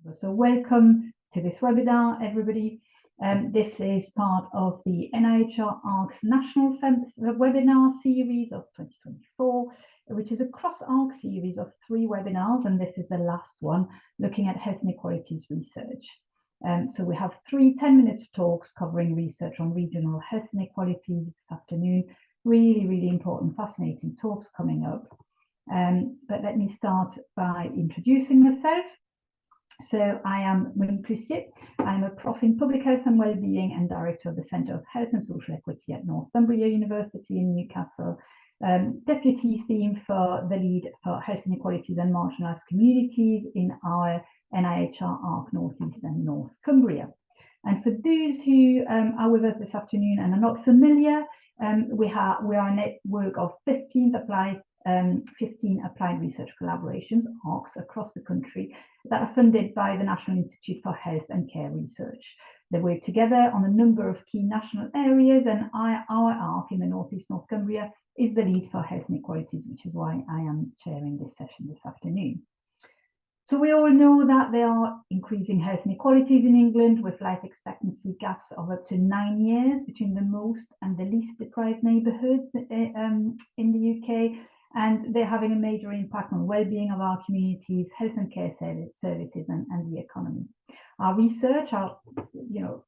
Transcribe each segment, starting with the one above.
So welcome to this webinar, everybody. This is part of the NIHR ARCs National Webinar Series of 2024, which is a cross-ARC series of 3 webinars, and this is the last one, looking at health inequalities research. So we have 3 10-minute talks covering research on regional health inequalities this afternoon. Really important, fascinating talks coming up. But let me start by introducing myself. So I am Monique Lhussier. I'm a prof in public health and wellbeing and director of the Centre of Health and Social Equity at Cumbria University in Newcastle. Deputy theme for the lead for health inequalities and marginalised communities in our NIHR ARC North East and North Cumbria. And for those who are with us this afternoon and are not familiar, we are a network of 15 applied research collaborations, ARCs, across the country that are funded by the National Institute for Health and Care Research. They work together on a number of key national areas, and our ARC in the North East North Cumbria is the lead for health inequalities, which is why I am chairing this session this afternoon. So we all know that there are increasing health inequalities in England, with life expectancy gaps of up to 9 years between the most and the least deprived neighbourhoods in the UK, and they're having a major impact on well-being of our communities, health and care services, and the economy. Our research, our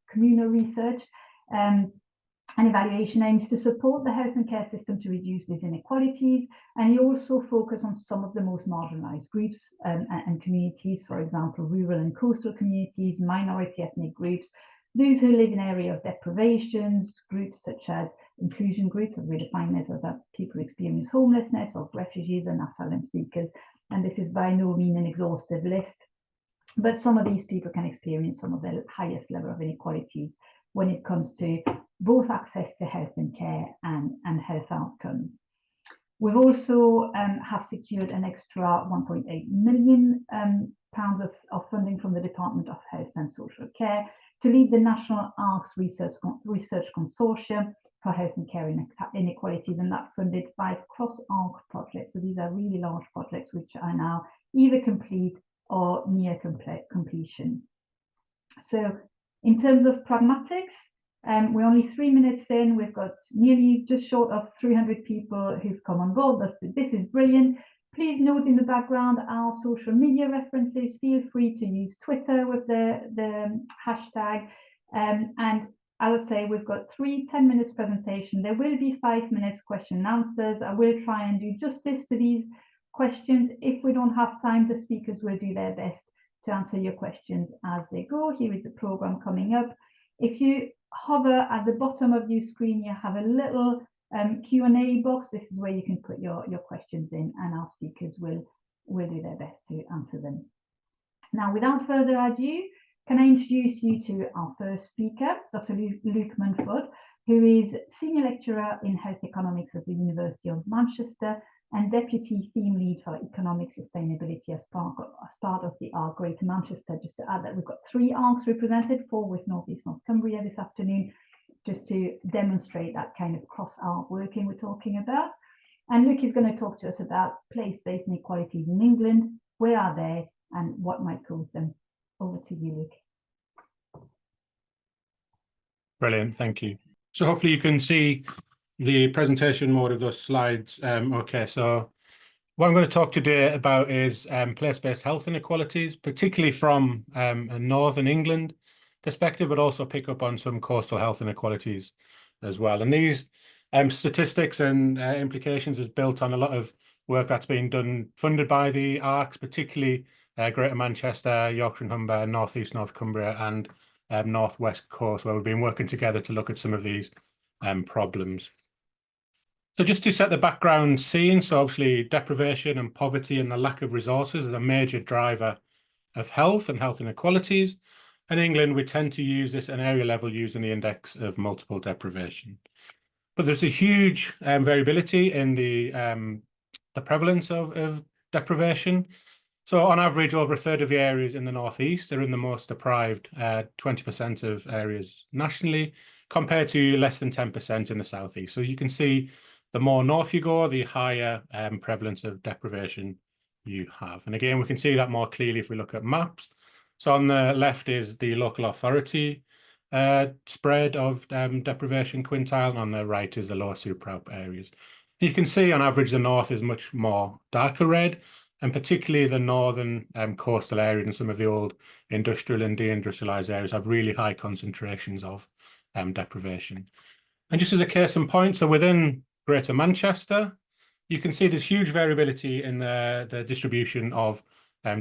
communal research and evaluation aims to support the health and care system to reduce these inequalities, and you also focus on some of the most marginalised groups and communities, for example, rural and coastal communities, minority ethnic groups, those who live in areas of deprivations, groups such as inclusion groups, as we define this as people who experience homelessness, or refugees and asylum seekers. And this is by no means an exhaustive list, but some of these people can experience some of the highest level of inequalities when it comes to both access to health and care and health outcomes. We've also have secured an extra £1.8 million of funding from the Department of Health and Social Care to lead the National ARCs Research Consortium for Health and Care Inequalities, and that funded 5 cross-ARC projects. So these are really large projects which are now either complete or near completion. So in terms of pragmatics, we're only 3 minutes in. We've got nearly just short of 300 people who've come on board. This is brilliant. Please note in the background our social media references. Feel free to use Twitter with the hashtag. And as I say, we've got 3 10-minute presentations. There will be 5 minutes question and answers. I will try and do justice to these questions. If we don't have time, the speakers will do their best to answer your questions as they go. Here is the program coming up. If you hover at the bottom of your screen, you have a little Q&A box. This is where you can put your questions in, and our speakers will do their best to answer them. Now, without further ado, can I introduce you to our first speaker, Dr. Luke Munford, who is Senior Lecturer in Health Economics at the University of Manchester and Deputy Theme Lead for Economic Sustainability as part of the ARC Greater Manchester. Just to add that we've got 3 ARCs represented, 4 with North East North Cumbria this afternoon, just to demonstrate that kind of cross-ARC working we're talking about. And Luke is going to talk to us about place-based inequalities in England, where are they, and what might cause them. Over to you, Luke. Brilliant, thank you. So hopefully you can see the presentation mode of those slides. Okay, so what I'm going to talk today about is place-based health inequalities, particularly from a Northern England perspective, but also pick up on some coastal health inequalities as well. And these statistics and implications is built on a lot of work that's been done, funded by the ARCs, particularly Greater Manchester, Yorkshire and Humber, North East North Cumbria, and North West Coast, where we've been working together to look at some of these problems. So just to set the background scene, so obviously deprivation and poverty and the lack of resources is a major driver of health and health inequalities. In England, we tend to use this at an area level using the index of multiple deprivation. But there's a huge variability in the prevalence of deprivation. So on average, over a third of the areas in the northeast are in the most deprived 20% of areas nationally, compared to less than 10% in the southeast. So as you can see, the more north you go, the higher prevalence of deprivation you have. And again, we can see that more clearly if we look at maps. So on the left is the local authority spread of deprivation quintile, and on the right is the lower super areas. You can see on average the north is much more darker red, and particularly the northern coastal area and some of the old industrial and deindustrialized areas have really high concentrations of deprivation. And just as a case in point, so within Greater Manchester, you can see there's huge variability in the distribution of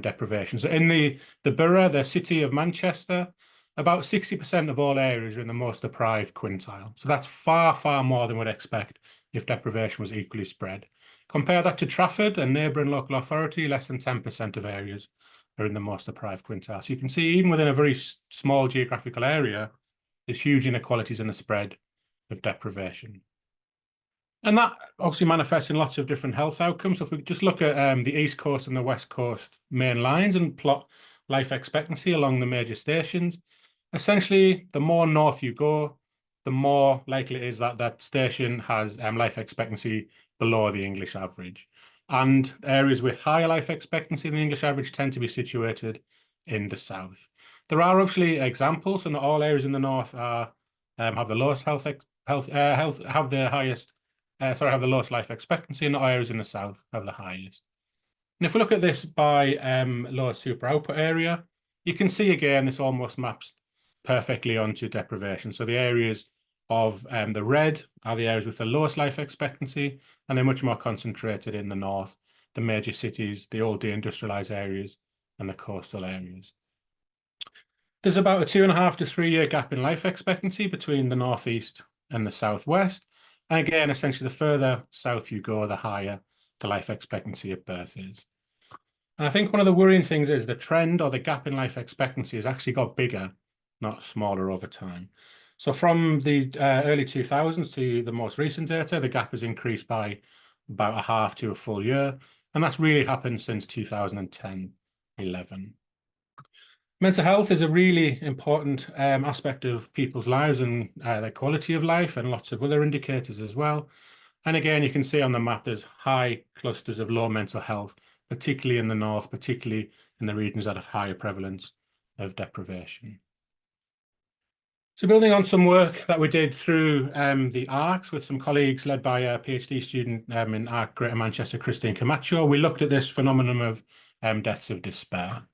deprivation. So in the borough, the city of Manchester, about 60% of all areas are in the most deprived quintile. So that's far, far more than we'd expect if deprivation was equally spread. Compare that to Trafford, a neighbouring local authority, less than 10% of areas are in the most deprived quintile. So you can see even within a very small geographical area, there's huge inequalities in the spread of deprivation. And that obviously manifests in lots of different health outcomes. So if we just look at the East Coast and the West Coast main lines and plot life expectancy along the major stations, essentially, the more north you go, the more likely it is that that station has life expectancy below the English average. And areas with higher life expectancy than the English average tend to be situated in the south. There are obviously examples, and not all areas in the north are have the lowest have the highest. Have the lowest life expectancy, and the areas in the south have the highest. And if we look at this by lower super output area, you can see again this almost maps perfectly onto deprivation. So the areas of the red are the areas with the lowest life expectancy, and they're much more concentrated in the north, the major cities, the old deindustrialized areas, and the coastal areas. There's about a 2.5 to 3 year gap in life expectancy between the northeast and the southwest. And again, essentially, the further south you go, the higher the life expectancy at birth is. And I think one of the worrying things is the trend or the gap in life expectancy has actually got bigger, not smaller over time. So from the early 2000s to the most recent data, the gap has increased by about a half to a full year. And that's really happened since 2010-11. Mental health is a really important aspect of people's lives and their quality of life, and lots of other indicators as well. And again, you can see on the map there's high clusters of low mental health, particularly in the north, particularly in the regions that have higher prevalence of deprivation. So building on some work that we did through the ARCs with some colleagues led by a PhD student in ARC Greater Manchester, Christine Camacho, we looked at this phenomenon of deaths of despair.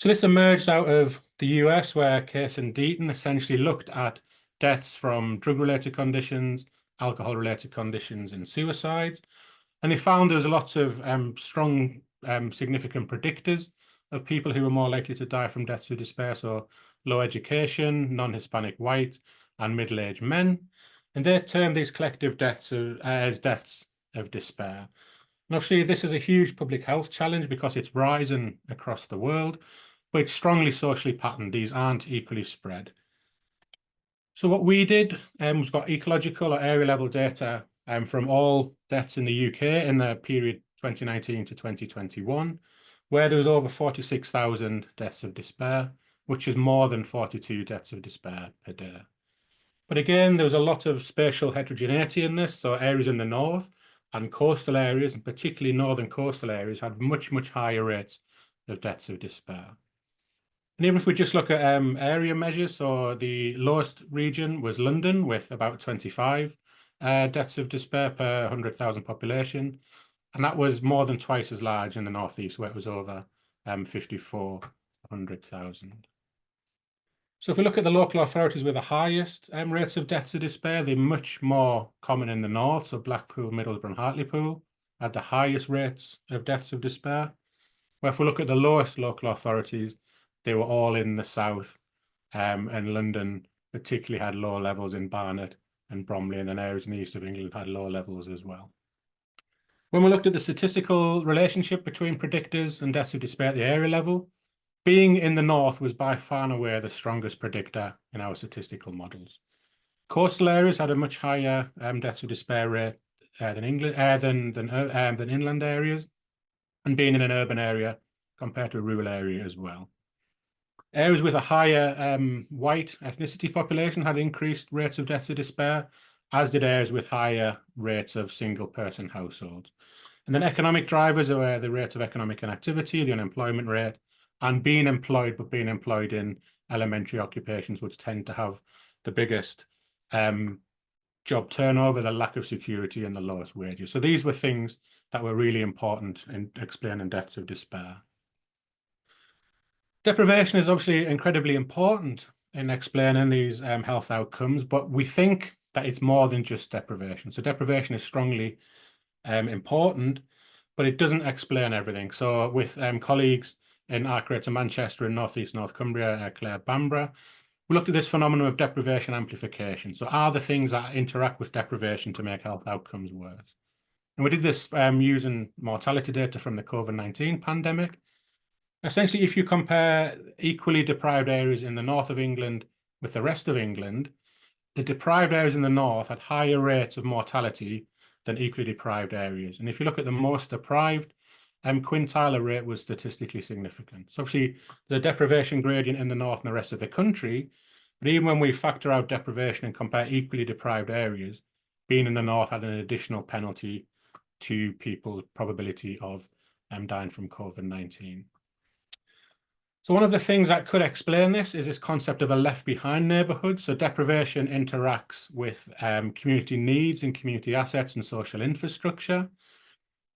So this emerged out of the US, where Case and Deaton essentially looked at deaths from drug-related conditions, alcohol-related conditions, and suicides. And they found there was lots of strong, significant predictors of people who were more likely to die from deaths of despair. So low education, non-Hispanic white, and middle-aged men. And they termed these collective deaths as deaths of despair. And obviously, this is a huge public health challenge because it's rising across the world, but it's strongly socially patterned. These aren't equally spread. So what we did was got ecological or area level data from all deaths in the UK in the period 2019 to 2021, where there was over 46,000 deaths of despair, which is more than 42 deaths of despair per day. But again, there was a lot of spatial heterogeneity in this. So areas in the north and coastal areas, and particularly northern coastal areas, had much, much higher rates of deaths of despair. And even if we just look at area measures, so the lowest region was London with about 25 deaths of despair per 100,000 population. And that was more than twice as large in the northeast, where it was over 54,100,000. So if we look at the local authorities with the highest rates of deaths of despair, they're much more common in the north. So Blackpool, Middlesbrough, and Hartlepool had the highest rates of deaths of despair. Where if we look at the lowest local authorities, they were all in the south, and London particularly had low levels in Barnet and Bromley, and then areas in the east of England had low levels as well. When we looked at the statistical relationship between predictors and deaths of despair at the area level, being in the north was by far and away the strongest predictor in our statistical models. Coastal areas had a much higher deaths of despair rate than inland areas, and being in an urban area compared to a rural area as well. Areas with a higher white ethnicity population had increased rates of deaths of despair, as did areas with higher rates of single-person households. And then economic drivers are the rate of economic inactivity, the unemployment rate, and being employed, but being employed in elementary occupations, which tend to have the biggest job turnover, the lack of security, and the lowest wages. So these were things that were really important in explaining deaths of despair. Deprivation is obviously incredibly important in explaining these health outcomes, but we think that it's more than just deprivation. So deprivation is strongly important, but it doesn't explain everything. So with colleagues in ARC Greater Manchester and North East North Cumbria, Claire Bamborough, we looked at this phenomenon of deprivation amplification. So are the things that interact with deprivation to make health outcomes worse? And we did this using mortality data from the COVID-19 pandemic. Essentially, if you compare equally deprived areas in the north of England with the rest of England, the deprived areas in the north had higher rates of mortality than equally deprived areas. And if you look at the most deprived quintile, the rate was statistically significant. So obviously, the deprivation gradient in the north and the rest of the country, but even when we factor out deprivation and compare equally deprived areas, being in the north had an additional penalty to people's probability of dying from COVID-19. So one of the things that could explain this is this concept of a left-behind neighbourhood. So deprivation interacts with community needs and community assets and social infrastructure.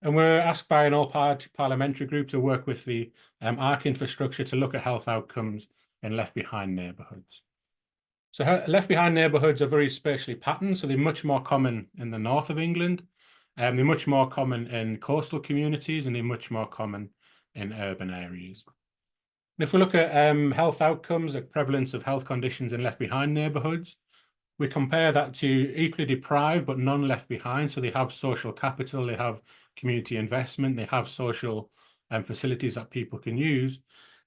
And we're asked by an all-party parliamentary group to work with the ARC infrastructure to look at health outcomes in left-behind neighbourhoods. So left-behind neighbourhoods are very spatially patterned, so they're much more common in the north of England. They're much more common in coastal communities, and they're much more common in urban areas. And if we look at health outcomes, the prevalence of health conditions in left-behind neighbourhoods, we compare that to equally deprived but non-left behind. So they have social capital, they have community investment, they have social facilities that people can use.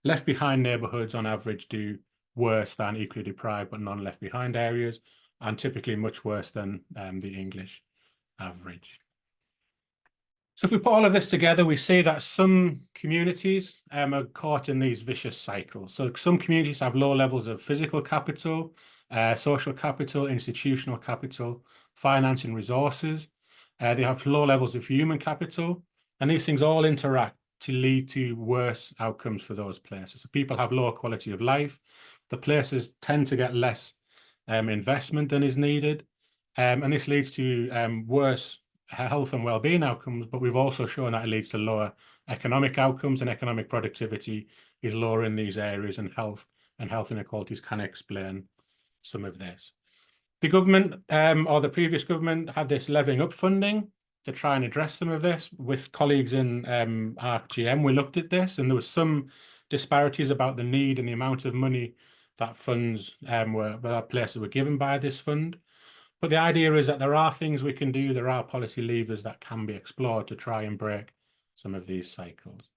Left-behind neighbourhoods on average do worse than equally deprived but non-left behind areas, and typically much worse than the English average. So if we put all of this together, we see that some communities are caught in these vicious cycles. So some communities have low levels of physical capital, social capital, institutional capital, finance and resources. They have low levels of human capital, and these things all interact to lead to worse outcomes for those places. So people have lower quality of life. The places tend to get less investment than is needed, and this leads to worse health and well-being outcomes, but we've also shown that it leads to lower economic outcomes, and economic productivity is lower in these areas, and health inequalities can explain some of this. The government or the previous government had this levelling up funding to try and address some of this. With colleagues in ARC-GM, we looked at this, and there was some disparities about the need and the amount of money that funds places were given by this fund. But the idea is that there are things we can do, there are policy levers that can be explored to try and break some of these cycles.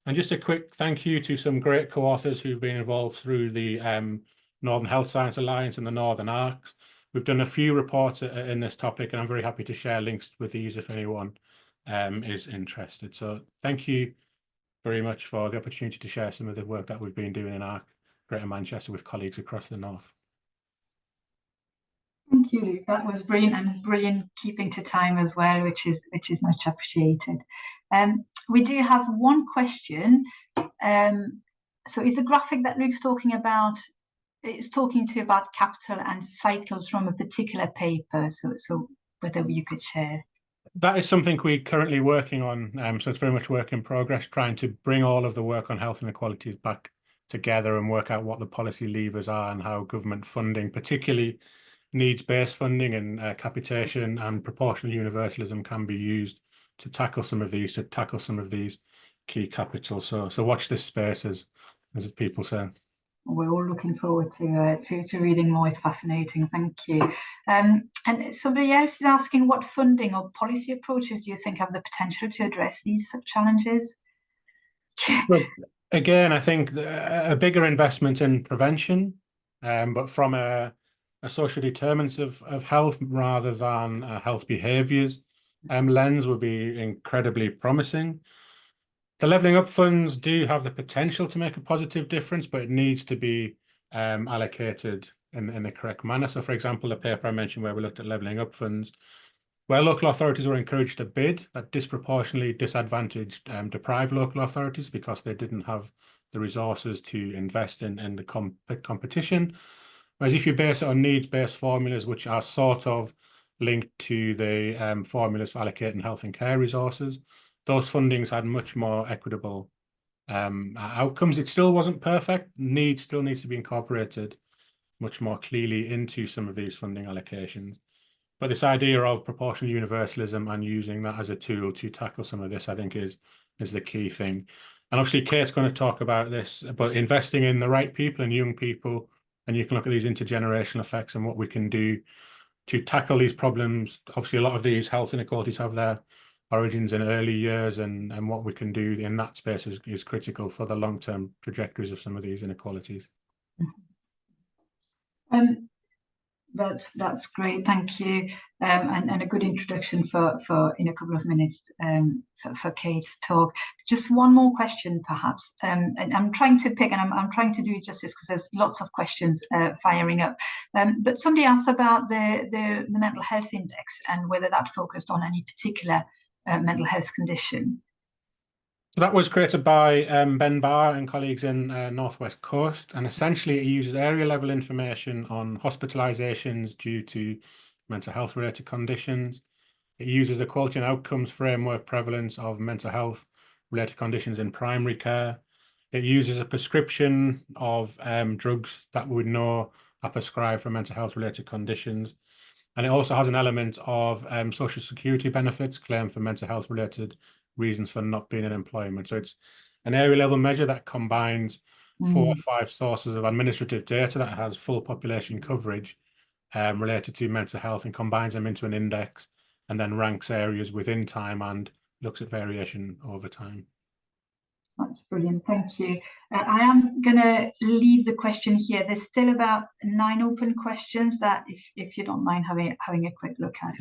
And just a quick thank you to some great co-authors who've been involved through the Northern Health Science Alliance and the Northern ARCs. We've done a few reports in this topic, and I'm very happy to share links with these if anyone is interested. So thank you very much for the opportunity to share some of the work that we've been doing in ARC Greater Manchester with colleagues across the north. Thank you, Luke. That was brilliant, and brilliant keeping to time as well, which is much appreciated. We do have one question. So it's a graphic that Luke's talking about. It's talking to you about capital and cycles from a particular paper. So whether you could share. That is something we're currently working on. So it's very much work in progress, trying to bring all of the work on health inequalities back together and work out what the policy levers are and how government funding, particularly needs-based funding and capitation and proportional universalism, can be used to tackle some of these key capitals. So watch this space, as people say. We're all looking forward to reading more. It's fascinating. Thank you. And somebody else is asking, what funding or policy approaches do you think have the potential to address these challenges? Well, again, I think a bigger investment in prevention, but from a social determinants of health rather than health behaviours lens would be incredibly promising. The levelling up funds do have the potential to make a positive difference, but it needs to be allocated in the correct manner. So, for example, the paper I mentioned where we looked at levelling up funds, where local authorities were encouraged to bid, that disproportionately disadvantaged deprived local authorities because they didn't have the resources to invest in the competition. Whereas if you base it on needs-based formulas, which are sort of linked to the formulas for allocating health and care resources, those fundings had much more equitable outcomes. It still wasn't perfect. Need still needs to be incorporated much more clearly into some of these funding allocations. But this idea of proportional universalism and using that as a tool to tackle some of this, I think, is the key thing. And obviously, Kate's going to talk about this, but investing in the right people and young people, and you can look at these intergenerational effects and what we can do to tackle these problems. Obviously, a lot of these health inequalities have their origins in early years, and what we can do in that space is critical for the long-term trajectories of some of these inequalities. That's great, thank you, and a good introduction for in a couple of minutes for Kate's talk. Just one more question, perhaps, and I'm trying to pick, and I'm trying to do it justice because there's lots of questions firing up. But somebody asked about the mental health index and whether that focused on any particular mental health condition. So that was created by Ben Barr and colleagues in Northwest Coast, and essentially it uses area level information on hospitalizations due to mental health related conditions. It uses the quality and outcomes framework prevalence of mental health related conditions in primary care. It uses a prescription of drugs that we would know are prescribed for mental health related conditions. And it also has an element of social security benefits claimed for mental health related reasons for not being in employment. So it's an area level measure that combines 4 or 5 sources of administrative data that has full population coverage related to mental health and combines them into an index and then ranks areas within time and looks at variation over time. That's brilliant, thank you. I am going to leave the question here. There's still about 9 open questions that if you don't mind having a quick look at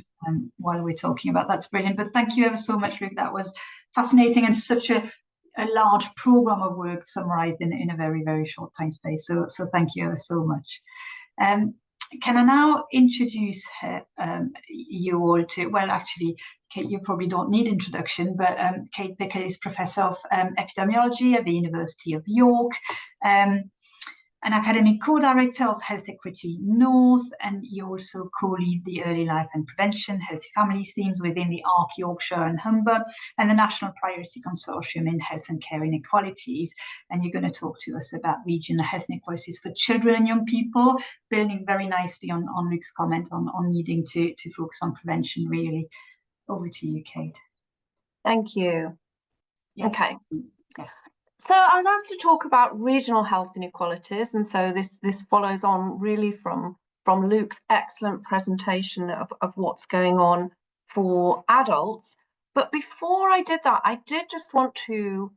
while we're talking about. That's brilliant, but thank you ever so much, Luke. That was fascinating and such a large program of work summarized in a very, very short time space. So thank you ever so much. Can I now introduce you all to, well, actually, Kate, you probably don't need introduction, but Kate Pickett is Professor of Epidemiology at the University of York, an academic co-director of Health Equity North, and you also co-lead the Early Life and Prevention, Healthy Families themes within the ARC Yorkshire and Humber, and the National Priority Consortium in Health and Care Inequalities. And you're going to talk to us about regional health inequalities for children and young people, building very nicely on Luke's comment on needing to focus on prevention, really. Over to you, Kate. Thank you. Yeah. Okay. Yeah. So I was asked to talk about regional health inequalities, and so this follows on really from Luke's excellent presentation of what's going on for adults. But before I did that, I did just want to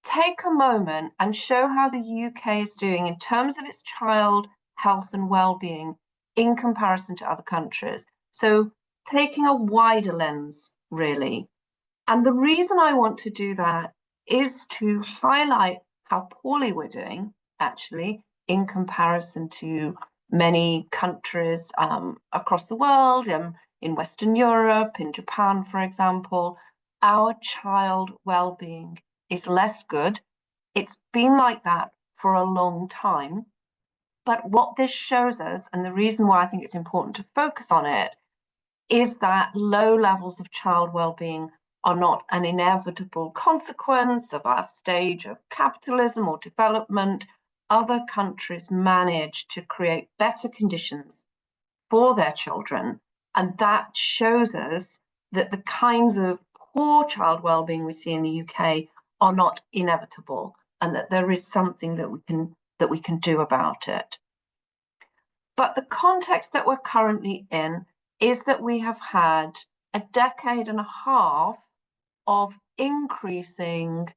take a moment and show how the UK is doing in terms of its child health and well-being in comparison to other countries. So taking a wider lens, really. And the reason I want to do that is to highlight how poorly we're doing, actually, in comparison to many countries across the world, in Western Europe, in Japan, for example. Our child well-being is less good. It's been like that for a long time. But what this shows us, and the reason why I think it's important to focus on it, is that low levels of child well-being are not an inevitable consequence of our stage of capitalism or development. Other countries manage to create better conditions for their children, and that shows us that the kinds of poor child well-being we see in the UK are not inevitable, and that there is something that we can do about it. But the context that we're currently in is that we have had a decade and a half of increasing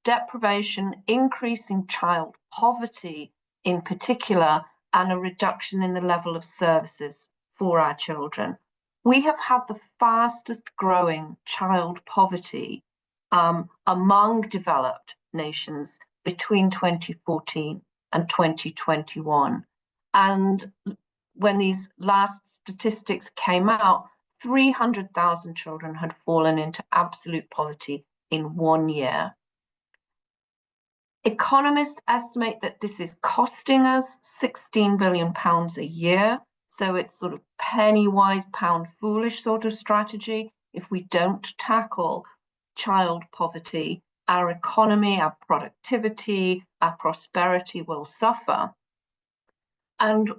deprivation, increasing child poverty in particular, and a reduction in the level of services for our children. We have had the fastest growing child poverty among developed nations between 2014 and 2021. And when these last statistics came out, 300,000 children had fallen into absolute poverty in 1 year. Economists estimate that this is costing us £16 billion a year. So it's sort of penny wise, pound foolish sort of strategy. If we don't tackle child poverty, our economy, our productivity, our prosperity will suffer. And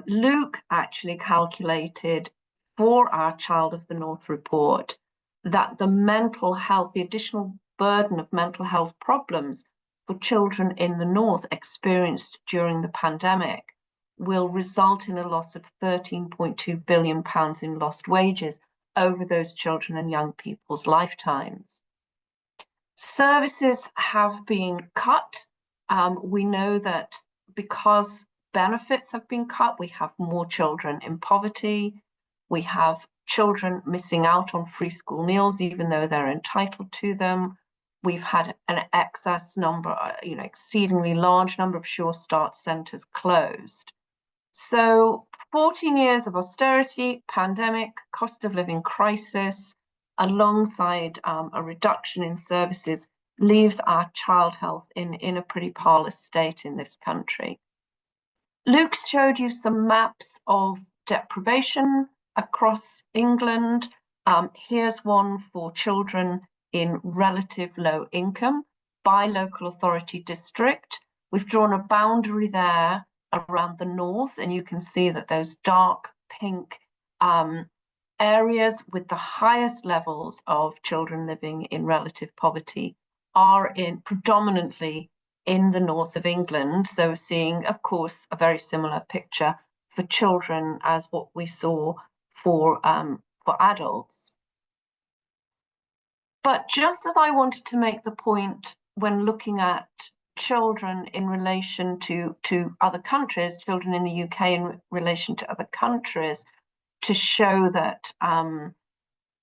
Luke actually calculated for our Child of the North report that the mental health, the additional burden of mental health problems for children in the North experienced during the pandemic will result in a loss of £13.2 billion in lost wages over those children and young people's lifetimes. Services have been cut. We know that because benefits have been cut, we have more children in poverty. We have children missing out on free school meals, even though they're entitled to them. We've had an excess number, exceedingly large number of Sure Start centres closed. So 14 years of austerity, pandemic, cost of living crisis, alongside a reduction in services, leaves our child health in a pretty parlous state in this country. Luke showed you some maps of deprivation across England. Here's one for children in relative low income by local authority district. We've drawn a boundary there around the north, and you can see that those dark pink areas with the highest levels of children living in relative poverty are predominantly in the north of England. So seeing, of course, a very similar picture for children as what we saw for adults. But just as I wanted to make the point when looking at children in relation to other countries, children in the UK in relation to other countries, to show that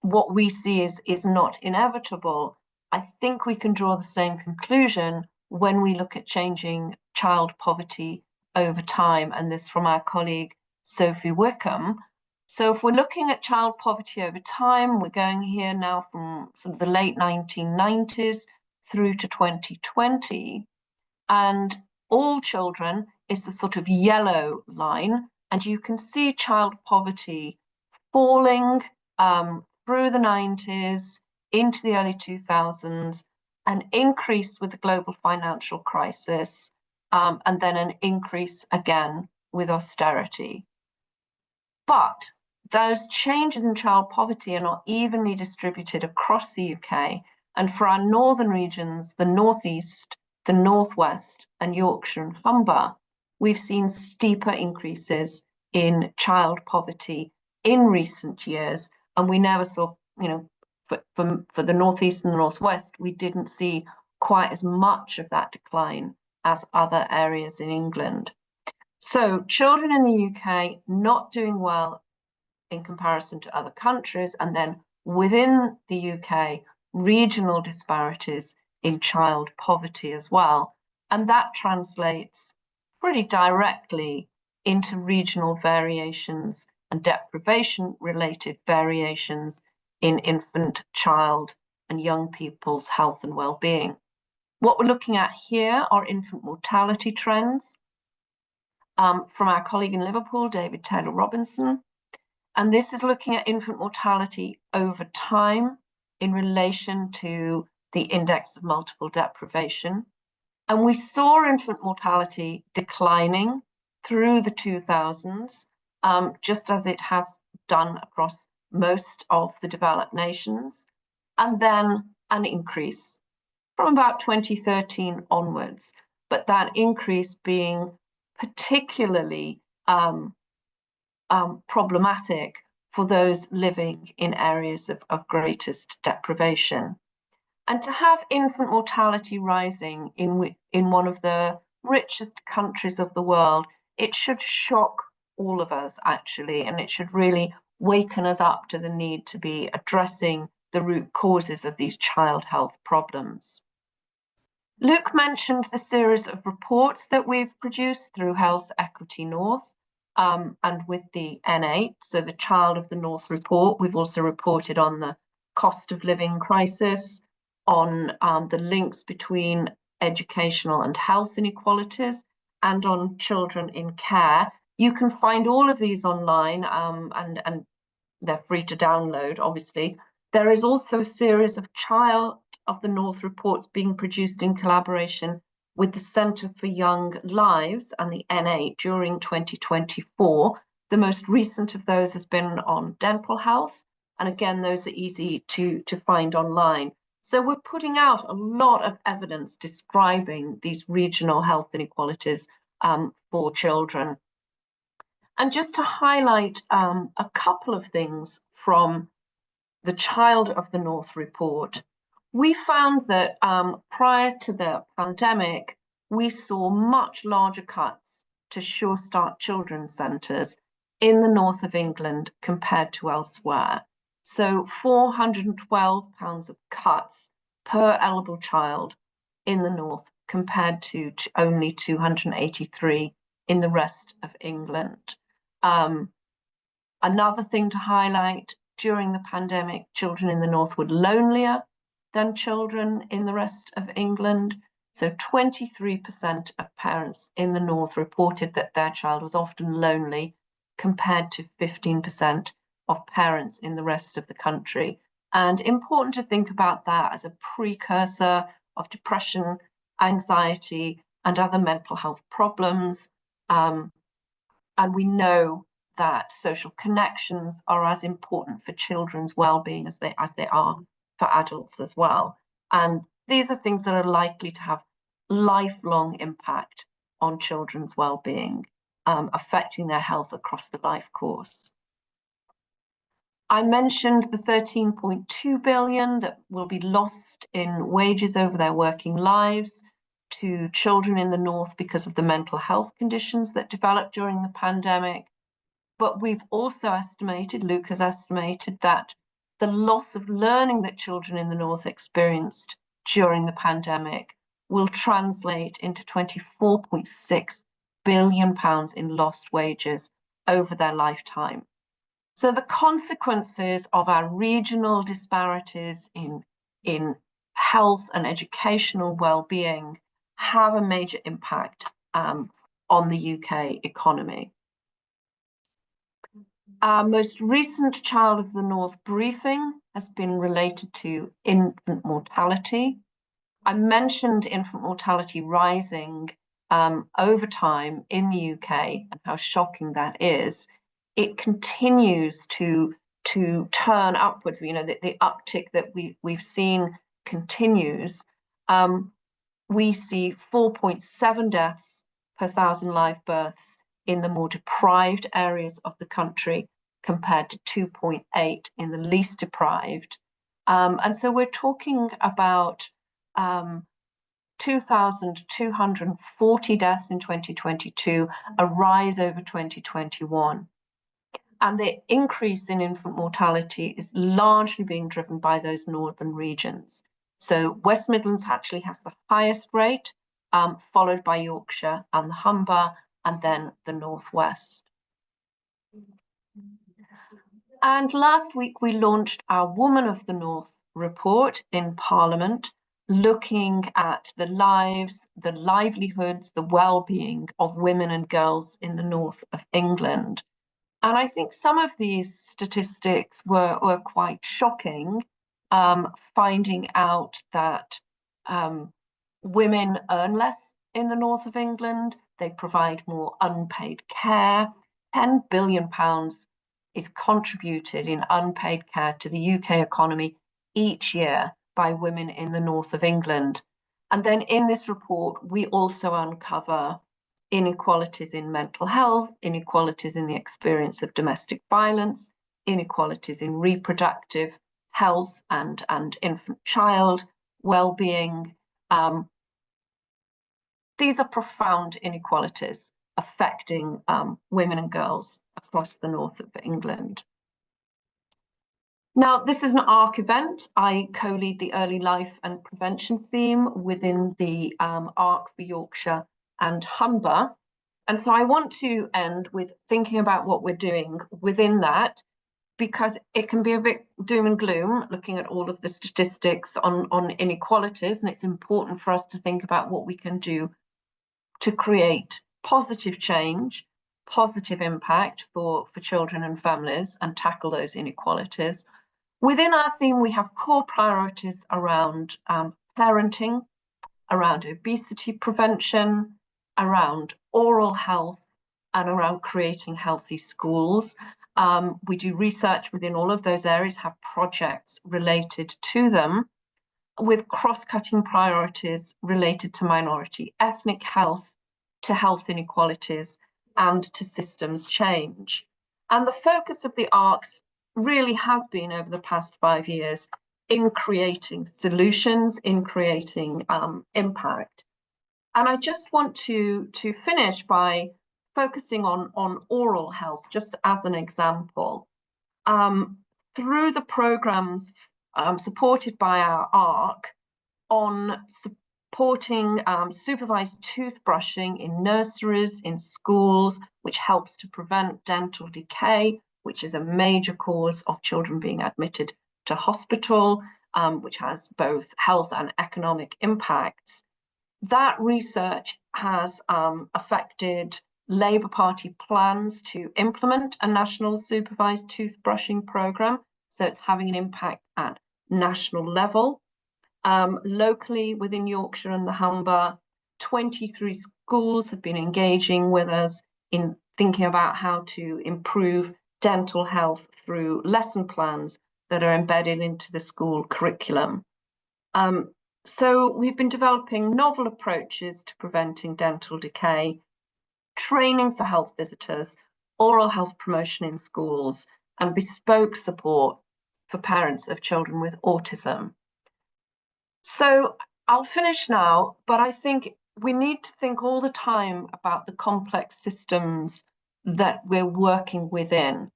what we see is not inevitable, I think we can draw the same conclusion when we look at changing child poverty over time, and this from our colleague Sophie Wickham. So if we're looking at child poverty over time, we're going here now from sort of the late 1990s through to 2020, and all children is the sort of yellow line, and you can see child poverty falling through the 90s into the early 2000s, an increase with the global financial crisis, and then an increase again with austerity. But those changes in child poverty are not evenly distributed across the UK, and for our northern regions, the northeast, the northwest, and Yorkshire and Humber, we've seen steeper increases in child poverty in recent years, and we never saw, for the northeast and the northwest, we didn't see quite as much of that decline as other areas in England. So children in the UK not doing well in comparison to other countries, and then within the UK, regional disparities in child poverty as well. And that translates pretty directly into regional variations and deprivation-related variations in infant, child, and young people's health and well-being. What we're looking at here are infant mortality trends from our colleague in Liverpool, David Taylor Robinson. And this is looking at infant mortality over time in relation to the index of multiple deprivation. And we saw infant mortality declining through the 2000s, just as it has done across most of the developed nations, and then an increase from about 2013 onwards, but that increase being particularly problematic for those living in areas of greatest deprivation. And to have infant mortality rising in one of the richest countries of the world, it should shock all of us, actually, and it should really waken us up to the need to be addressing the root causes of these child health problems. Luke mentioned the series of reports that we've produced through Health Equity North. and with the N8, so the Child of the North report. We've also reported on the cost of living crisis, on the links between educational and health inequalities, and on children in care. You can find all of these online, and they're free to download, obviously. There is also a series of Child of the North reports being produced in collaboration with the Centre for Young Lives and the N8 during 2024. The most recent of those has been on dental health. And again, those are easy to find online. So we're putting out a lot of evidence describing these regional health inequalities for children. And just to highlight a couple of things from the Child of the North report, we found that prior to the pandemic, we saw much larger cuts to Sure Start children's centres in the north of England compared to elsewhere. So £412 of cuts per eligible child in the north compared to only 283 in the rest of England. Another thing to highlight, during the pandemic, children in the north were lonelier than children in the rest of England. So 23% of parents in the north reported that their child was often lonely, compared to 15% of parents in the rest of the country. And important to think about that as a precursor of depression, anxiety, and other mental health problems. And we know that social connections are as important for children's well-being as they are for adults as well. And these are things that are likely to have lifelong impact on children's well-being, affecting their health across the life course. I mentioned the 13.2 billion that will be lost in wages over their working lives to children in the north because of the mental health conditions that developed during the pandemic. But we've also estimated, Luke has estimated, that the loss of learning that children in the north experienced during the pandemic will translate into £24.6 billion in lost wages over their lifetime. So the consequences of our regional disparities in health and educational well-being have a major impact on the UK economy. Our most recent Child of the North briefing has been related to infant mortality. I mentioned infant mortality rising over time in the UK and how shocking that is. It continues to turn upwards. You know, the uptick that we've seen continues. We see 4.7 deaths per 1,000 live births in the more deprived areas of the country, compared to 2.8 in the least deprived. And so we're talking about 2,240 deaths in 2022, a rise over 2021. And the increase in infant mortality is largely being driven by those northern regions. So West Midlands actually has the highest rate, followed by Yorkshire and the Humber, and then the Northwest. And last week we launched our Woman of the North report in Parliament, looking at the lives, the livelihoods, the well-being of women and girls in the north of England. And I think some of these statistics were quite shocking, finding out that women earn less in the north of England. They provide more unpaid care. £10 billion is contributed in unpaid care to the UK economy each year by women in the north of England. And then in this report, we also uncover inequalities in mental health, inequalities in the experience of domestic violence, inequalities in reproductive health and infant child well-being. These are profound inequalities affecting women and girls across the north of England. Now, this is an ARC event. I co-lead the early life and prevention theme within the ARC for Yorkshire and Humber. And so I want to end with thinking about what we're doing within that, because it can be a bit doom and gloom looking at all of the statistics on inequalities, and it's important for us to think about what we can do to create positive change, positive impact for children and families, and tackle those inequalities. Within our theme, we have core priorities around parenting, around obesity prevention, around oral health, and around creating healthy schools. We do research within all of those areas, have projects related to them, with cross-cutting priorities related to minority ethnic health, to health inequalities, and to systems change. And the focus of the ARCs really has been, over the past 5 years, in creating solutions, in creating impact. And I just want to finish by focusing on oral health, just as an example. Through the programs supported by our ARC on supporting supervised toothbrushing in nurseries, in schools, which helps to prevent dental decay, which is a major cause of children being admitted to hospital, which has both health and economic impacts. That research has affected Labour Party plans to implement a national supervised toothbrushing programme, so it's having an impact at national level. Locally within Yorkshire and the Humber, 23 schools have been engaging with us in thinking about how to improve dental health through lesson plans that are embedded into the school curriculum. So we've been developing novel approaches to preventing dental decay, training for health visitors, oral health promotion in schools, and bespoke support for parents of children with autism. So I'll finish now, but I think we need to think all the time about the complex systems that we're working within.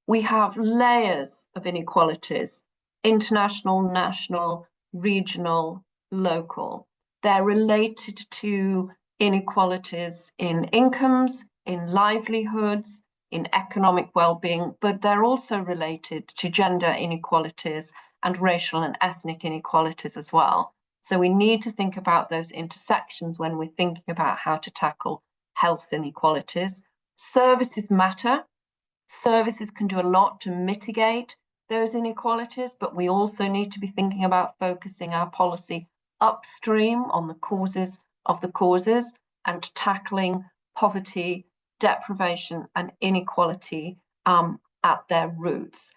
We have layers of inequalities: international, national, regional, local. They're related to inequalities in incomes, in livelihoods, in economic well-being, but they're also related to gender inequalities and racial and ethnic inequalities as well. So we need to think about those intersections when we're thinking about how to tackle health inequalities. Services matter. Services can do a lot to mitigate those inequalities, but we also need to be thinking about focusing our policy upstream on the causes of the causes and tackling poverty, deprivation, and inequality at their roots.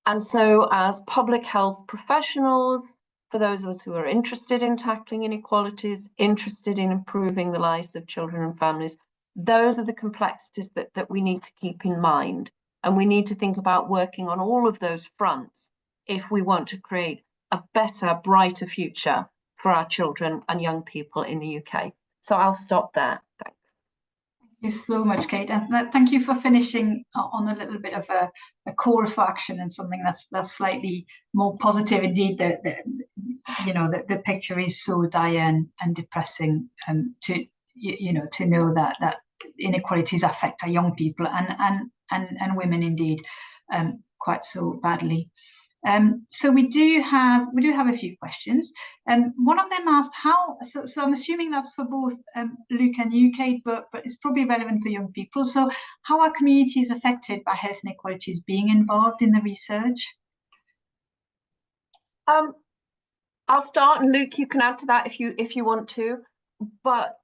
And so as public health professionals, for those of us who are interested in tackling inequalities, interested in improving the lives of children and families, those are the complexities that we need to keep in mind. And we need to think about working on all of those fronts if we want to create a better, brighter future for our children and young people in the UK. So I'll stop there. Thanks. Thank you so much, Kate, and thank you for finishing on a little bit of a call for action and something that's slightly more positive. Indeed, the picture is so dire and depressing. To know that inequalities affect our young people and women indeed quite so badly. So we do have a few questions. One of them asked how. So I'm assuming that's for both Luke and you, Kate, but it's probably relevant for young people. So how are communities affected by health inequalities being involved in the research? I'll start, and Luke, you can add to that if you want to. But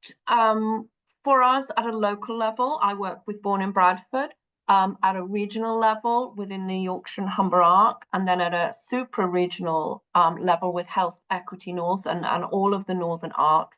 for us at a local level, I work with Born in Bradford. At a regional level within the Yorkshire and Humber ARC, and then at a supra-regional level with Health Equity North and all of the Northern ARCs,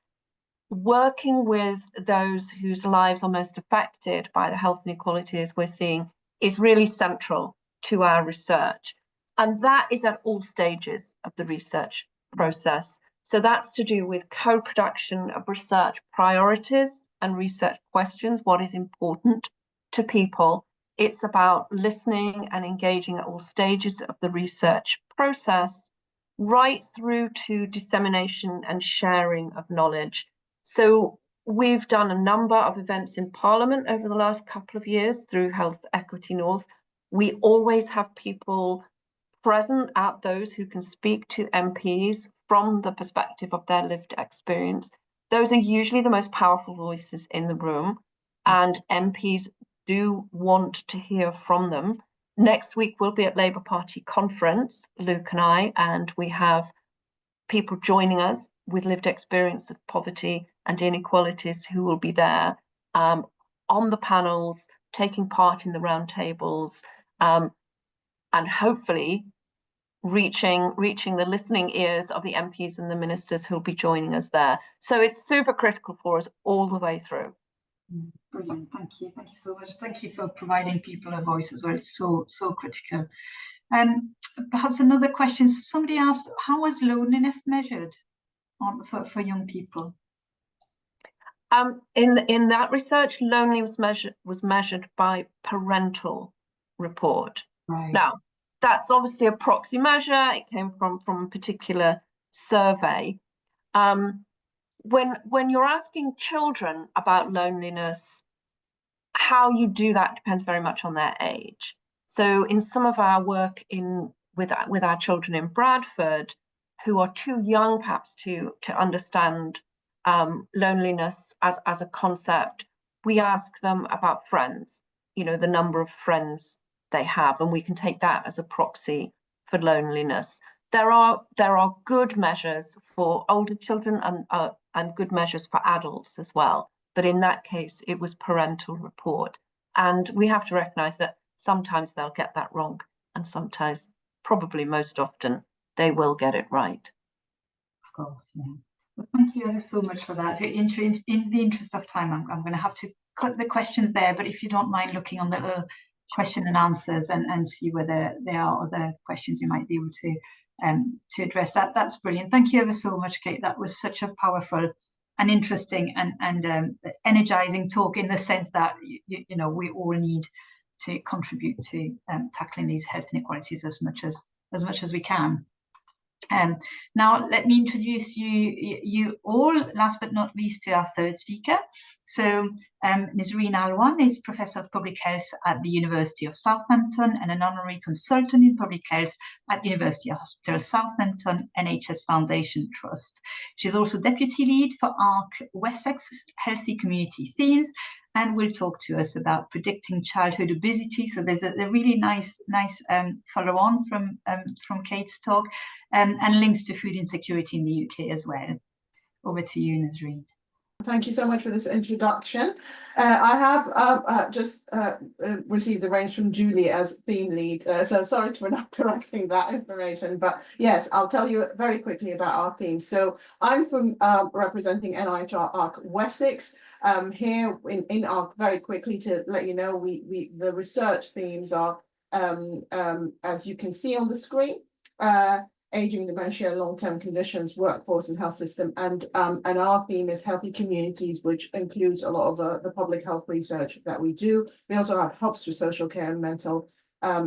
working with those whose lives are most affected by the health inequalities we're seeing is really central to our research. And that is at all stages of the research process. So that's to do with co-production of research priorities and research questions, what is important to people. It's about listening and engaging at all stages of the research process, right through to dissemination and sharing of knowledge. So We've done a number of events in Parliament over the last couple of years through Health Equity North. We always have people present at those who can speak to MPs from the perspective of their lived experience. Those are usually the most powerful voices in the room, and MPs do want to hear from them. Next week we'll be at Labour Party conference, Luke and I, and we have people joining us with lived experience of poverty and inequalities who will be there on the panels, taking part in the roundtables, and hopefully reaching the listening ears of the MPs and the ministers who'll be joining us there. So it's super critical for us all the way through. Brilliant, thank you so much. Thank you for providing people a voice as well. It's so critical. Perhaps another question. Somebody asked, how was loneliness measured for young people? In that research, loneliness was measured by parental report. Right. Now, that's obviously a proxy measure. It came from a particular survey. When you're asking children about loneliness, how you do that depends very much on their age. So in some of our work with our children in Bradford, who are too young perhaps to understand loneliness as a concept, we ask them about friends, you know, the number of friends they have, and we can take that as a proxy for loneliness. There are good measures for older children and good measures for adults as well. But in that case, it was parental report. And we have to recognize that sometimes they'll get that wrong, and sometimes, probably most often, they will get it right. Of course, yeah. Well, thank you ever so much for that. In the interest of time, I'm going to have to cut the questions there, but if you don't mind looking on the question and answers and see whether there are other questions you might be able to address, that's brilliant. Thank you ever so much, Kate. That was such a powerful and interesting and energizing talk, in the sense that you know, we all need to contribute to tackling these health inequalities as much as we can. Now let me introduce you all, last but not least, to our third speaker. So Nisreen Alwan is Professor of Public Health at the University of Southampton and an honorary consultant in public health at University Hospital Southampton NHS Foundation Trust. She's also deputy lead for ARC Wessex Healthy Community Themes, and will talk to us about predicting childhood obesity. So there's a really nice follow-on from Kate's talk, and links to food insecurity in the UK as well. Over to you, Nisreen. Thank you so much for this introduction. I have just received the reins from Julie as theme lead, so sorry for not correcting that information, but yes, I'll tell you very quickly about our theme. So I'm from representing NIHR ARC Wessex. Here in ARC, very quickly to let you know, the research themes are, as you can see on the screen, aging, dementia, long-term conditions, workforce and health system, and our theme is healthy communities, which includes a lot of the public health research that we do. We also have hubs for social care and mental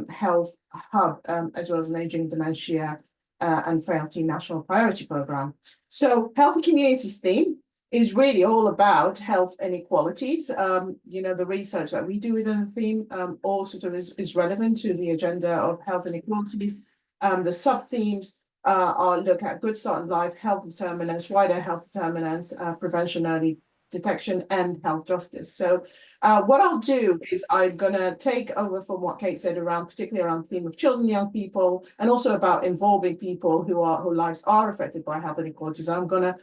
health hub, as well as an aging, dementia and frailty national priority program. So healthy communities theme is really all about health inequalities. You know, the research that we do within the theme all sort of is relevant to the agenda of health inequalities. The sub-themes are look at good start in life, health determinants, wider health determinants, prevention, early detection, and health justice. So what I'll do is I'm going to take over from what Kate said around, particularly around the theme of children, young people, and also about involving people whose lives are affected by health inequalities. And I'm going to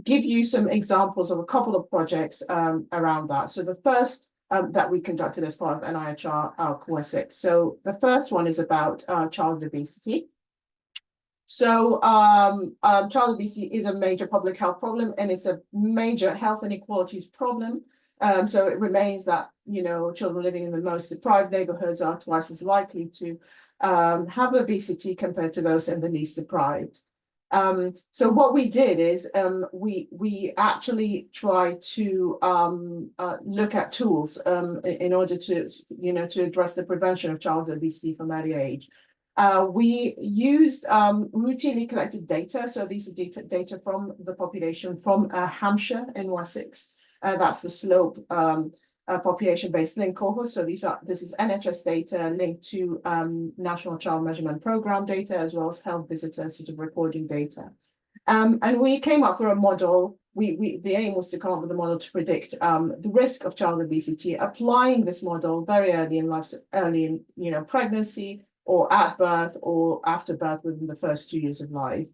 give you some examples of a couple of projects around that. So the first that we conducted as part of NIHR ARC Wessex. So the first one is about child obesity. So child obesity is a major public health problem, and it's a major health inequalities problem. So it remains that, you know, children living in the most deprived neighborhoods are twice as likely to have obesity compared to those in the least deprived. So what we did is we actually try to look at tools in order to, you know, to address the prevention of childhood obesity from early age. We used routinely collected data. So these are data from the population from Hampshire in Wessex. That's the slope population-based link cohort. So this is NHS data linked to National Child Measurement Programme data, as well as health visitors sort of recording data. And we came up with a model. The aim was to come up with a model to predict the risk of child obesity, applying this model very early in life, early in pregnancy, or at birth, or after birth within the first 2 years of life.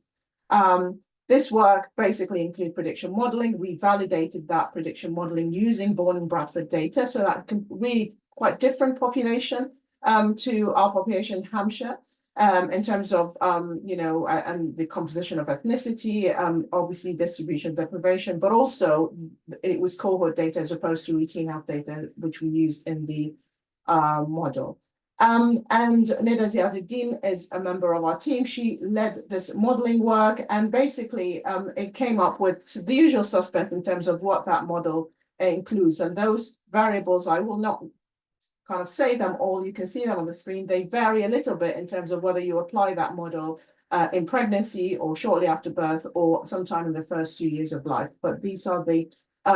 This work basically included prediction modeling. We validated that prediction modeling using Bourne and Bradford data, so that can really quite different population to our population in Hampshire. In terms of, and the composition of ethnicity, obviously distribution of deprivation, but also it was cohort data as opposed to routine health data, which we used in the model. And Nida Ziaduddin is a member of our team. She led this modeling work, and basically it came up with the usual suspect in terms of what that model includes. And those variables, I will not kind of say them all, you can see them on the screen. They vary a little bit in terms of whether you apply that model in pregnancy or shortly after birth or sometime in the first 2 years of life. But these are the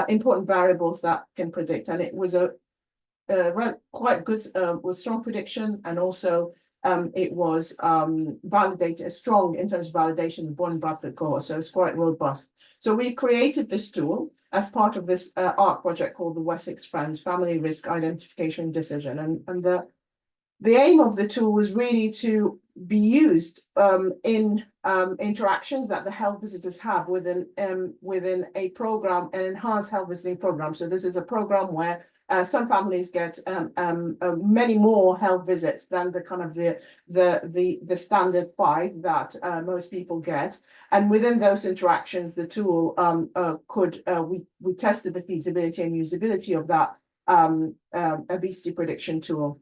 important variables that can predict. And it was a quite good with strong prediction, and also it was validated, strong in terms of validation of Bourne and Bradford cohort, so it's quite robust. So we created this tool as part of this ARC project called the Wessex Friends Family Risk Identification Decision, and the aim of the tool was really to be used in interactions that the health visitors have within a program, an enhanced health visiting program. So this is a program where some families get many more health visits than the kind of the standard 5 that most people get. And within those interactions, the tool we tested the feasibility and usability of that obesity prediction tool.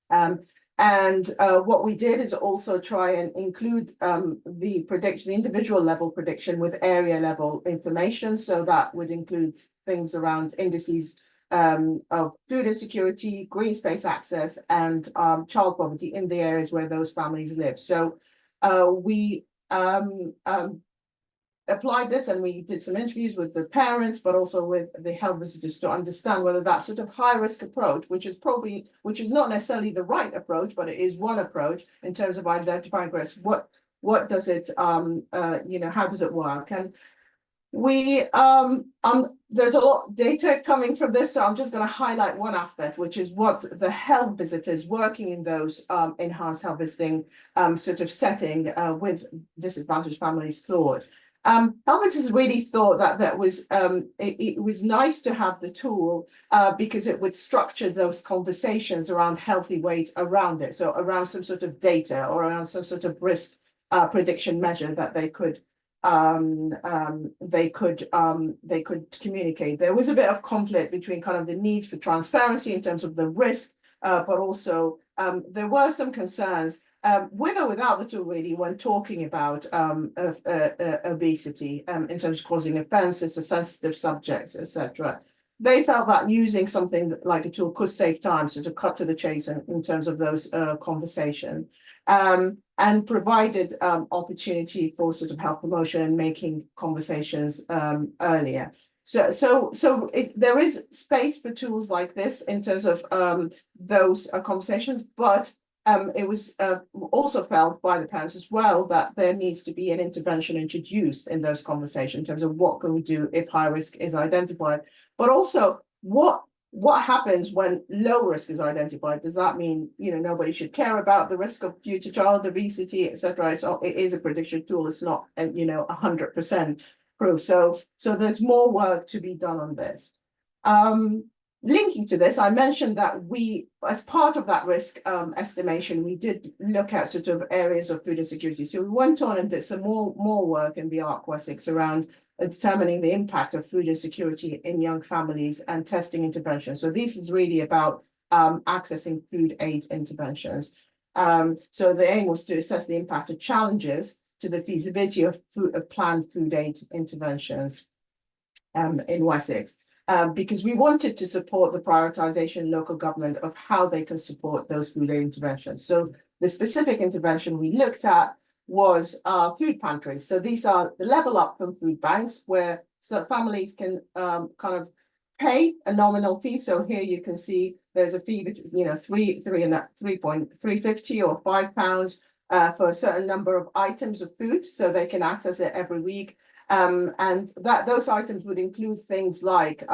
What we did is also try and include the individual level prediction with area level information. So that would include things around indices of food insecurity, green space access, and child poverty in the areas where those families live. So we applied this, and we did some interviews with the parents, but also with the health visitors to understand whether that sort of high risk approach, which is not necessarily the right approach, but it is one approach in terms of identifying risk. What does it, how does it work? And we there's a lot of data coming from this, so I'm just going to highlight one aspect, which is what the health visitors working in those enhanced health visiting sort of setting with disadvantaged families thought. Health visitors really thought that was it was nice to have the tool because it would structure those conversations around healthy weight around it, so around some sort of data or around some sort of risk prediction measure that they could communicate. There was a bit of conflict between kind of the need for transparency in terms of the risk, but also there were some concerns with or without the tool really when talking about obesity in terms of causing offences to sensitive subjects, etc. They felt that using something like a tool could save time, so to cut to the chase in terms of those conversations. And provided opportunity for sort of health promotion and making conversations earlier. So there is space for tools like this in terms of those conversations, but it was also felt by the parents as well that there needs to be an intervention introduced in those conversations in terms of what can we do if high risk is identified, but also what happens when low risk is identified? Does that mean nobody should care about the risk of future child obesity, etc.? So it is a prediction tool. It's not 100% proof. So there's more work to be done on this. Linking to this, I mentioned that we, as part of that risk estimation, we did look at sort of areas of food insecurity. So we went on and did some more work in the ARC Wessex around determining the impact of food insecurity in young families and testing interventions. So this is really about accessing food aid interventions. So the aim was to assess the impact of challenges to the feasibility of planned food aid interventions in Wessex, because we wanted to support the prioritization local government of how they can support those food aid interventions. So the specific intervention we looked at was food pantries. So these are the level up from food banks where families can kind of pay a nominal fee. So here you can see there's a fee between, £3.50 or £5 for a certain number of items of food, so they can access it every week. And those items would include things like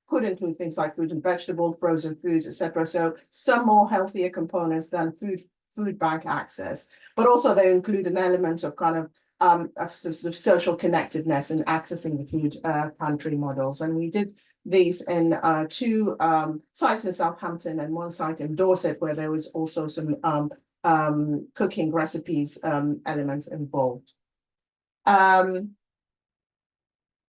could include things like fruit and vegetable, frozen foods, etc. So some more healthier components than food bank access, but also they include an element of kind of sort of social connectedness and accessing the food pantry models. And we did these in 2 sites in Southampton and 1 site in Dorset, where there was also some cooking recipes elements involved.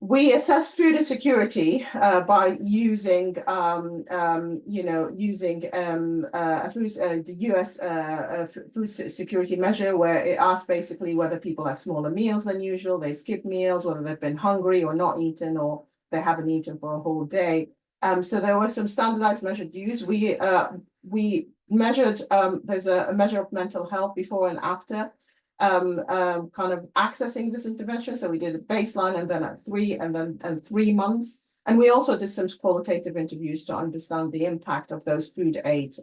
We assess food insecurity by using, the US food security measure, where it asks basically whether people have smaller meals than usual, they skip meals, whether they've been hungry or not eaten, or they haven't eaten for a whole day. So there were some standardized measures used. We measured, there's a measure of mental health before and after. Kind of accessing this intervention. So we did a baseline and then at 3 and 3 months. And we also did some qualitative interviews to understand the impact of those food aid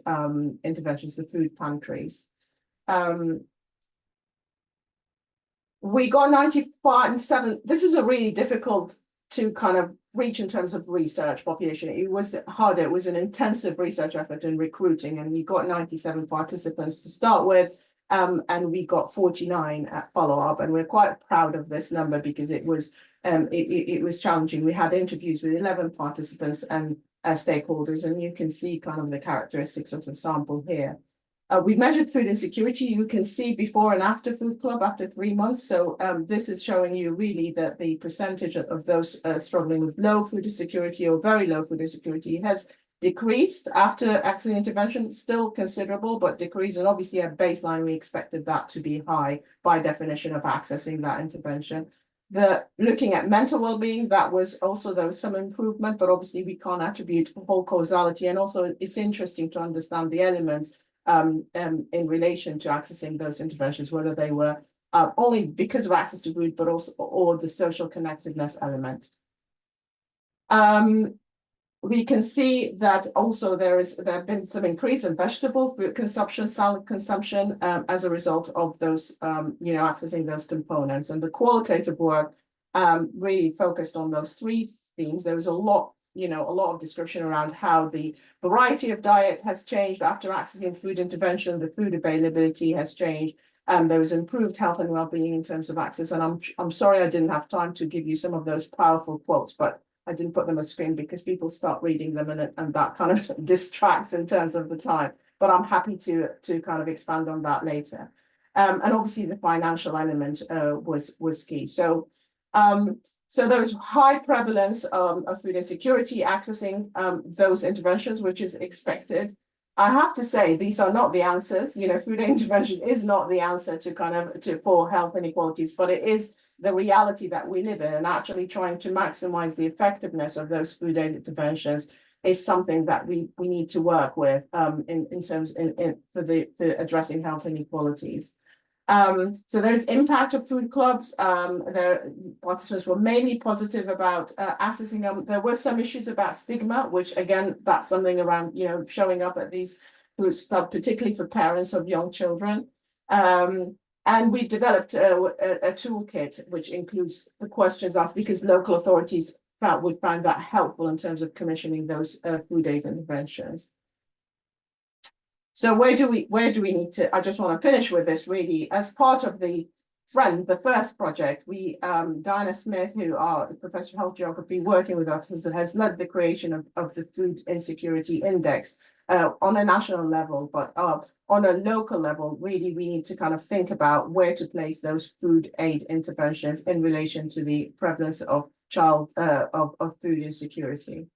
interventions, the food pantries. We got 95.7. This is a really difficult to kind of reach in terms of research population. It was harder. It was an intensive research effort in recruiting, and we got 97 participants to start with. And we got 49 at follow-up, and we're quite proud of this number because it was challenging. We had interviews with 11 participants and stakeholders, and you can see kind of the characteristics of the sample here. We measured food insecurity. You can see before and after Food Club after 3 months. So this is showing you really that the percentage of those struggling with low food insecurity or very low food insecurity has decreased after accessing intervention, still considerable, but decreased. And obviously at baseline, we expected that to be high by definition of accessing that intervention. Looking at mental well-being, that was also, there was some improvement, but obviously we can't attribute whole causality. And also it's interesting to understand the elements in relation to accessing those interventions, whether they were only because of access to food, but also, or the social connectedness element. We can see that also there have been some increase in vegetable fruit consumption, salad consumption as a result of those, accessing those components. And the qualitative work really focused on those 3 themes. There was a lot of description around how the variety of diet has changed after accessing food intervention. The food availability has changed. There was improved health and well-being in terms of access. And I'm sorry I didn't have time to give you some of those powerful quotes, but I didn't put them on screen because people start reading them and that kind of distracts in terms of the time. But I'm happy to kind of expand on that later. And obviously the financial element was key. So there was high prevalence of food insecurity accessing those interventions, which is expected. I have to say these are not the answers. Food intervention is not the answer for health inequalities, but it is the reality that we live in, and actually trying to maximize the effectiveness of those food aid interventions is something that we need to work with in terms for addressing health inequalities. So there's impact of food clubs. Their participants were mainly positive about accessing them. There were some issues about stigma, which again, that's something around showing up at these food clubs, particularly for parents of young children. And we developed a toolkit which includes the questions asked, because local authorities would find that helpful in terms of commissioning those food aid interventions. So where do we need to? I just want to finish with this really. As part of the first project, we Diana Smith, who are the Professor of Health Geography, working with us, has led the creation of the Food Insecurity Index. On a national level, but on a local level, really, we need to kind of think about where to place those food aid interventions in relation to the prevalence of food insecurity.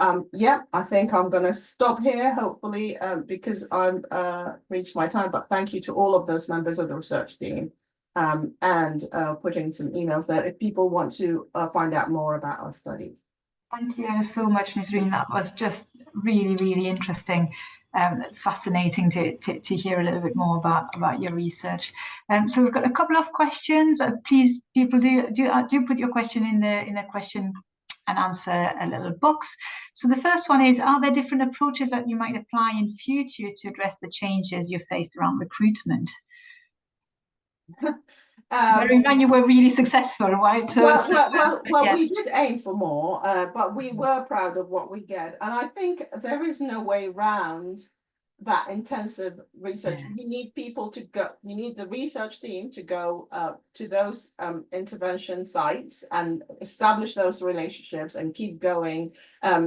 I think I'm going to stop here, hopefully, because I've reached my time. But thank you to all of those members of the research team and putting some emails there if people want to find out more about our studies. Thank you so much, Nisreen. That was just really, really interesting, fascinating to hear a little bit more about your research. So we've got a couple of questions. Please, people, do put your question in the question and answer a little box. So the first one is, are there different approaches that you might apply in future to address the changes you face around recruitment? Bearing in mind you were really successful, right? So, well, we did aim for more, but we were proud of what we get. And I think there is no way around that intensive research. You need people to go, you need the research team to go to those intervention sites and establish those relationships and keep going,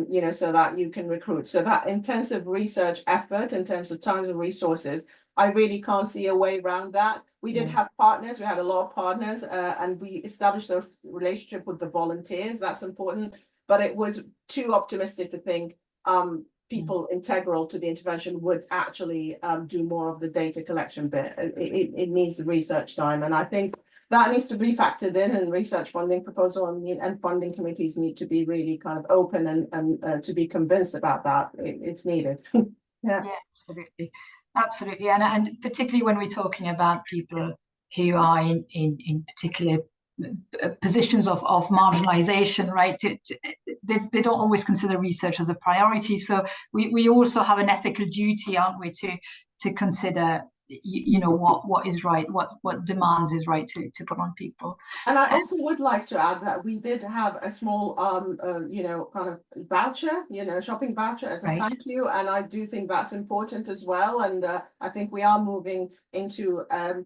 you know, so that you can recruit. So that intensive research effort in terms of time and resources, I really can't see a way around that. We did have partners, we had a lot of partners, and we established a relationship with the volunteers. That's important, but it was too optimistic to think people integral to the intervention would actually do more of the data collection bit. It needs the research time, and I think that needs to be factored in, and research funding proposal and funding committees need to be really kind of open and to be convinced about that. It's needed. Yeah, absolutely. Absolutely, and particularly when we're talking about people who are in particular positions of marginalisation, right? They don't always consider research as a priority. So we also have an ethical duty, aren't we, to consider, you know, what is right, what demands is right to put on people. And I also would like to add that we did have a small you know, kind of voucher, you know, shopping voucher as a thank you, and I do think that's important as well. And I think we are moving into and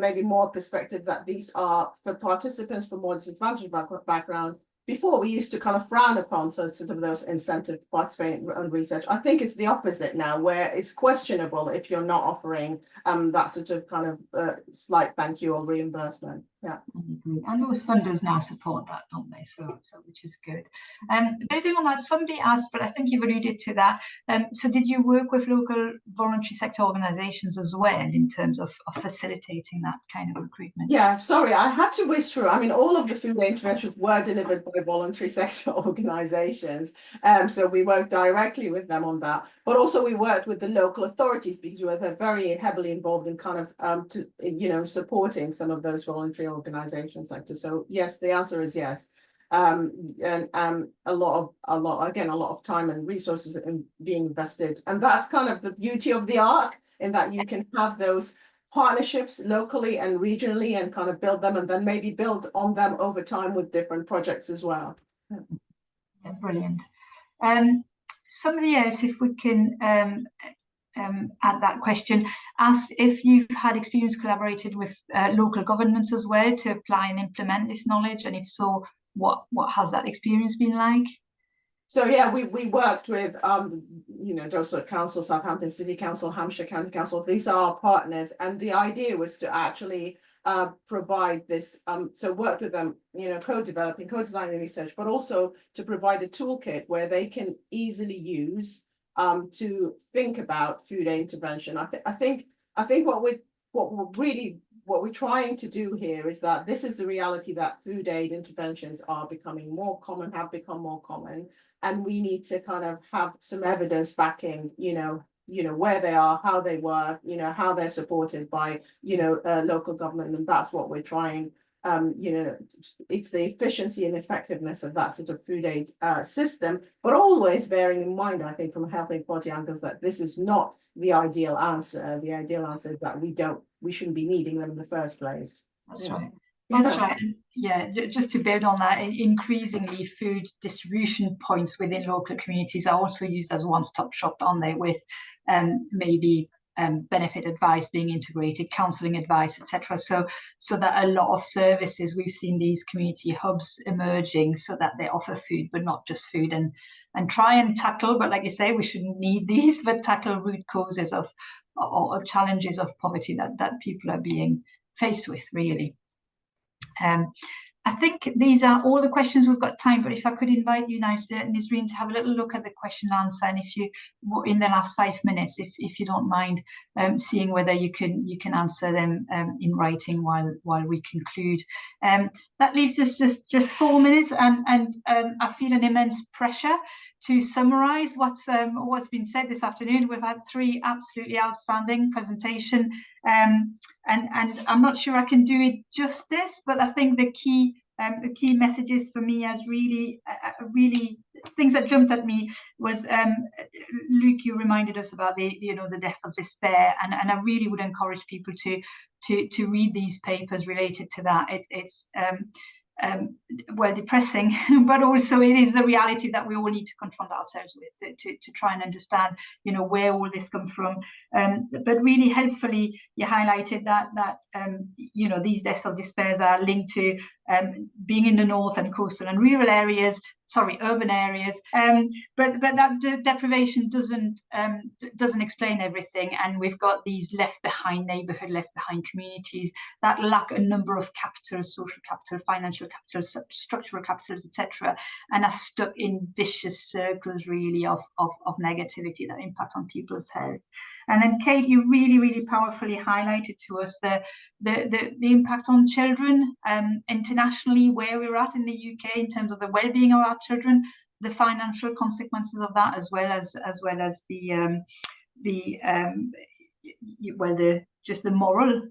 maybe more perspective that these are for participants from more disadvantaged background. Before, we used to kind of frown upon sort of those incentive to participate in research. I think it's the opposite now, where it's questionable if you're not offering that sort of kind of slight thank you or reimbursement. Yeah. And most funders now support that, don't they? So which is good. Building on that, somebody asked, but I think you've alluded to that. So did you work with local voluntary sector organisations as well in terms of facilitating that kind of recruitment? Yeah, sorry, I had to whiz through. I mean, all of the food interventions were delivered by voluntary sector organisations. So we worked directly with them on that. But also we worked with the local authorities because we were very heavily involved in kind of, you know, supporting some of those voluntary organisation sector. So yes, the answer is yes. And a lot of time and resources in being invested. And that's kind of the beauty of the ARC, in that you can have those partnerships locally and regionally and kind of build them, and then maybe build on them over time with different projects as well. Yeah, brilliant. Somebody else, if we can add that question, asked if you've had experience collaborated with local governments as well to apply and implement this knowledge, and if so, what has that experience been like? So yeah, we worked with you know, Dorset Council, Southampton City Council, Hampshire County Council. These are our partners, and the idea was to actually provide this, so worked with them, you know, co-developing, co-designing research, but also to provide a toolkit where they can easily use to think about food aid intervention. I think what we're trying to do here is that this is the reality that food aid interventions are becoming more common, have become more common, and we need to kind of have some evidence backing, you know, where they are, how they work, you know, how they're supported by, you know, local government, and that's what we're trying. You know, it's the efficiency and effectiveness of that sort of food aid system, but always bearing in mind, I think, from health inequality angles, that this is not the ideal answer. The ideal answer is that we shouldn't be needing them in the first place. That's right. That's right. Yeah, just to build on that, increasingly food distribution points within local communities are also used as one-stop shop, aren't they, with maybe benefit advice being integrated, counselling advice, etc. So that a lot of services, we've seen these community hubs emerging so that they offer food, but not just food, and try and tackle, but like you say, we shouldn't need these, but tackle root causes of or challenges of poverty that people are being faced with, really. I think these are all the questions we've got time, but if I could invite you now, Nisreen, to have a little look at the question and answer, and if you, in the last 5 minutes, if you don't mind, seeing whether you can answer them in writing while we conclude. That leaves us just 4 minutes, and I feel an immense pressure to summarise what's been said this afternoon. We've had 3 absolutely outstanding presentations, and I'm not sure I can do it justice, but I think the key the key messages for me as really things that jumped at me was, Luke, you reminded us about the death of despair, and I really would encourage people to read these papers related to that. It's well, depressing, but also it is the reality that we all need to confront ourselves with to try and understand, where all this comes from. But really helpfully, you highlighted that these deaths of despair are linked to being in the north and coastal and rural areas, urban areas, but that deprivation doesn't explain everything, and we've got these left behind communities that lack a number of capitals: social capital, financial capital, structural capitals, etc., and are stuck in vicious circles really of negativity that impact on people's health. And then Kate, you really powerfully highlighted to us the impact on children internationally, where we're at in the UK in terms of the well-being of our children, the financial consequences of that, as well as the moral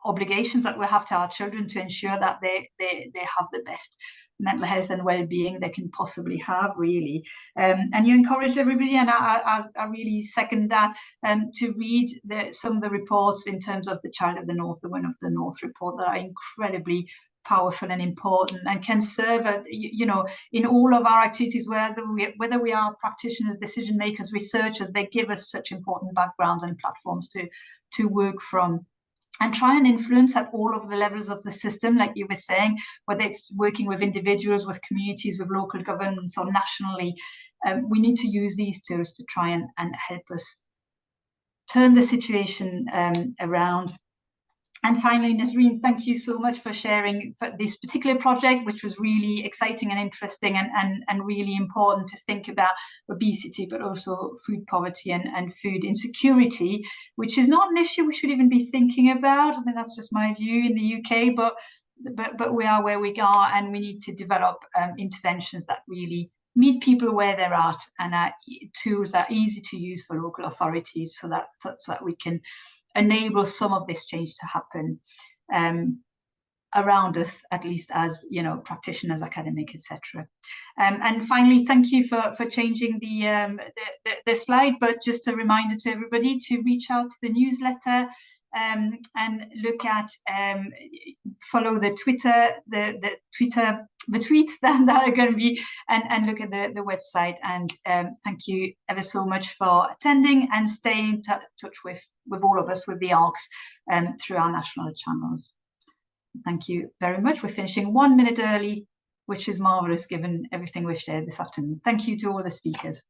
obligations that we have to our children to ensure that they have the best mental health and well-being they can possibly have, really. And you encouraged everybody, and I really second that, to read some of the reports in terms of the Child of the North, the One of the North report, that are incredibly powerful and important, and can serve in all of our activities, whether we are practitioners, decision makers, researchers. They give us such important backgrounds and platforms to work from, and try and influence at all of the levels of the system, like you were saying, whether it's working with individuals, with communities, with local governments, or nationally. We need to use these tools to try and help us turn the situation around. And finally, Nisreen, thank you so much for sharing this particular project, which was really exciting and interesting, and really important to think about obesity, but also food poverty and food insecurity, which is not an issue we should even be thinking about. I mean, that's just my view in the UK, but we are where we are, and we need to develop interventions that really meet people where they're at, and tools that are easy to use for local authorities, so that we can enable some of this change to happen around us, at least as practitioners, academic, etc. And finally, thank you for changing the slide, but just a reminder to everybody to reach out to the newsletter and look at follow the Twitter, the tweets that are going to be, and look at the website. And thank you ever so much for attending, and stay in touch with all of us, with the ARCs, through our national channels. Thank you very much. We're finishing 1 minute early, which is marvelous given everything we've shared this afternoon. Thank you to all the speakers.